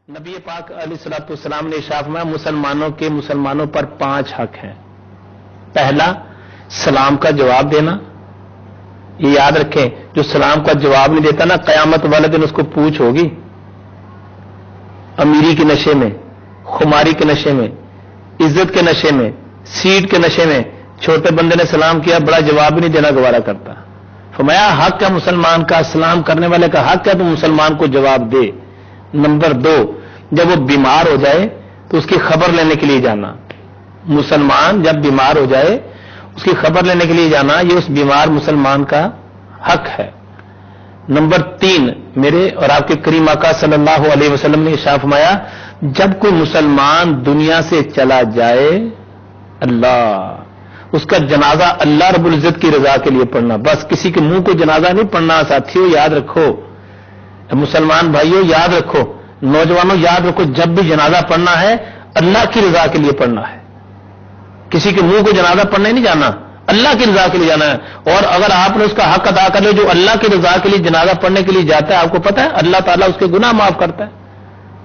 نبی پاک علیہ الصلوۃ والسلام نے ارشاد فرمایا مسلمانوں پر 5 حق ہیں۔ پہلا، سلام کا جواب دینا۔ یہ یاد رکھیں، جو سلام کا جواب نہیں دیتا نا، قیامت والے دن اس کو پوچھ ہوگی، امیری کے نشے میں، خماری کے نشے میں، عزت کے نشے میں، سیٹ کے نشے میں چھوٹے بندے نے سلام کیا، بڑا جواب نہیں دینا گوارا کرتا۔ فرمایا حق ہے مسلمان کا، سلام کرنے والے کا حق ہے تو مسلمان کو جواب دے۔ نمبر 2، جب وہ بیمار ہو جائے تو اس کی خبر لینے کے لیے جانا۔ مسلمان جب بیمار ہو جائے اس کی خبر لینے کے لیے جانا، یہ اس بیمار مسلمان کا حق ہے۔ نمبر 3، میرے اور آپ کے کریم آقا صلی اللہ علیہ وسلم نے ارشاد فرمایا، جب کوئی مسلمان دنیا سے چلا جائے، اس کا جنازہ اللہ رب العزت کی رضا کے لیے پڑھنا، بس کسی کے منہ کو جنازہ نہیں پڑھنا۔ ساتھیوں یاد رکھو، مسلمان بھائیوں یاد رکھو، نوجوانوں یاد رکھو، جب بھی جنازہ پڑھنا ہے اللہ کی رضا کے لیے پڑھنا ہے۔ کسی کے منہ کو جنازہ پڑھنے نہیں جانا، اللہ کی رضا کے لیے جانا ہے۔ اور اگر آپ نے اس کا حق ادا کر لیا، جو اللہ کی رضا کے لیے جنازہ پڑھنے کے لیے جاتا ہے، آپ کو پتا ہے اللہ تعالیٰ اس کے گناہ معاف کرتا ہے،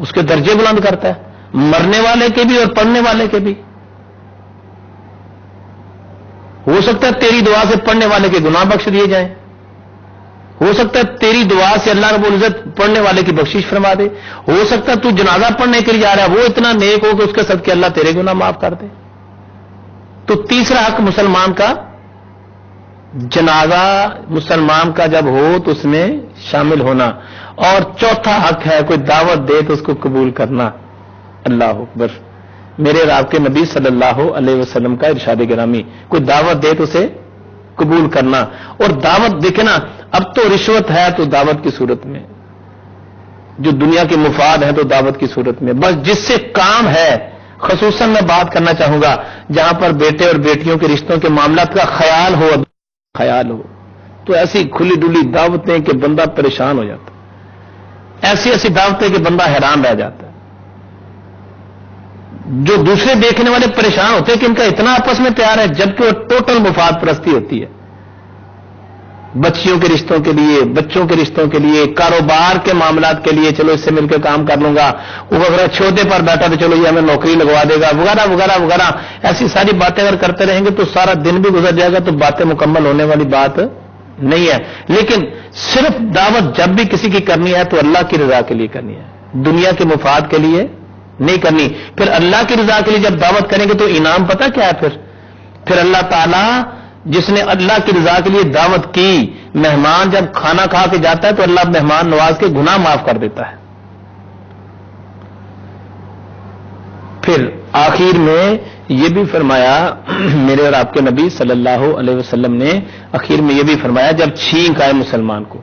اس کے درجے بلند کرتا ہے، مرنے والے کے بھی اور پڑھنے والے کے بھی۔ ہو سکتا ہے تیری دعا سے پڑھنے والے کے گناہ بخش دیے جائیں، ہو سکتا ہے تیری دعا سے اللہ رب العزت پڑھنے والے کی بخشش فرما دے، ہو سکتا ہے تو جنازہ پڑھنے کے لیے جا رہا ہے، وہ اتنا نیک ہو کہ اس کے صدقے اللہ تیرے گناہ معاف کر دے۔ تو تیسرا حق مسلمان کا، جنازہ مسلمان کا جب ہو تو اس میں شامل ہونا۔ اور چوتھا حق ہے، کوئی دعوت دے تو اس کو قبول کرنا۔ اللہ اکبر، میرے اور آپ کے نبی صلی اللہ علیہ وسلم کا ارشاد گرامی، کوئی دعوت دے تو اسے قبول کرنا۔ اور دعوت دیکھیں نا، اب تو رشوت ہے تو دعوت کی صورت میں، جو دنیا کے مفاد ہیں تو دعوت کی صورت میں، بس جس سے کام ہے۔ خصوصاً میں بات کرنا چاہوں گا جہاں پر بیٹے اور بیٹیوں کے رشتوں کے معاملات کا خیال ہو تو ایسی کھلی ڈلی دعوتیں کہ بندہ پریشان ہو جاتا، ایسی دعوتیں کہ بندہ حیران رہ جاتا ہے۔ جو دوسرے دیکھنے والے پریشان ہوتے ہیں کہ ان کا اتنا آپس میں پیار ہے، جبکہ وہ ٹوٹل مفاد پرستی ہوتی ہے۔ بچیوں کے رشتوں کے لیے، بچوں کے رشتوں کے لیے، کاروبار کے معاملات کے لیے، چلو اس سے مل کے کام کر لوں گا، وہ وغیرہ چھوٹے پر بیٹھا تو چلو یہ ہمیں نوکری لگوا دے گا، وغیرہ وغیرہ وغیرہ۔ ایسی ساری باتیں اگر کرتے رہیں گے تو سارا دن بھی گزر جائے گا، تو باتیں مکمل ہونے والی بات نہیں ہے۔ لیکن صرف دعوت جب بھی کسی کی کرنی ہے تو اللہ کی رضا کے لیے کرنی ہے، دنیا کے مفاد کے لیے نہیں کرنی۔ پھر اللہ کی رضا کے لیے جب دعوت کریں گے تو انعام پتہ کیا ہے؟ پھر اللہ تعالیٰ جس نے اللہ کی رضا کے لیے دعوت کی، مہمان جب کھانا کھا کے جاتا ہے تو اللہ مہمان نواز کے گناہ معاف کر دیتا ہے۔ پھر آخر میں یہ بھی فرمایا میرے اور آپ کے نبی صلی اللہ علیہ وسلم نے، آخر میں یہ بھی فرمایا جب چھینک آئے مسلمان کو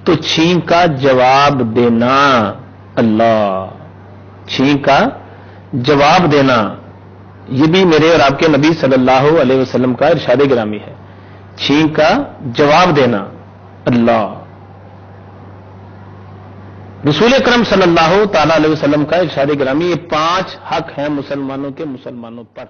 تو چھینک کا جواب دینا۔ اللہ، چھینک کا جواب دینا، یہ بھی میرے اور آپ کے نبی صلی اللہ علیہ وسلم کا ارشاد گرامی ہے، چھینک کا جواب دینا۔ اللہ، رسول اکرم صلی اللہ تعالی علیہ وسلم کا ارشاد گرامی، یہ 5 حق ہیں مسلمانوں کے مسلمانوں پر۔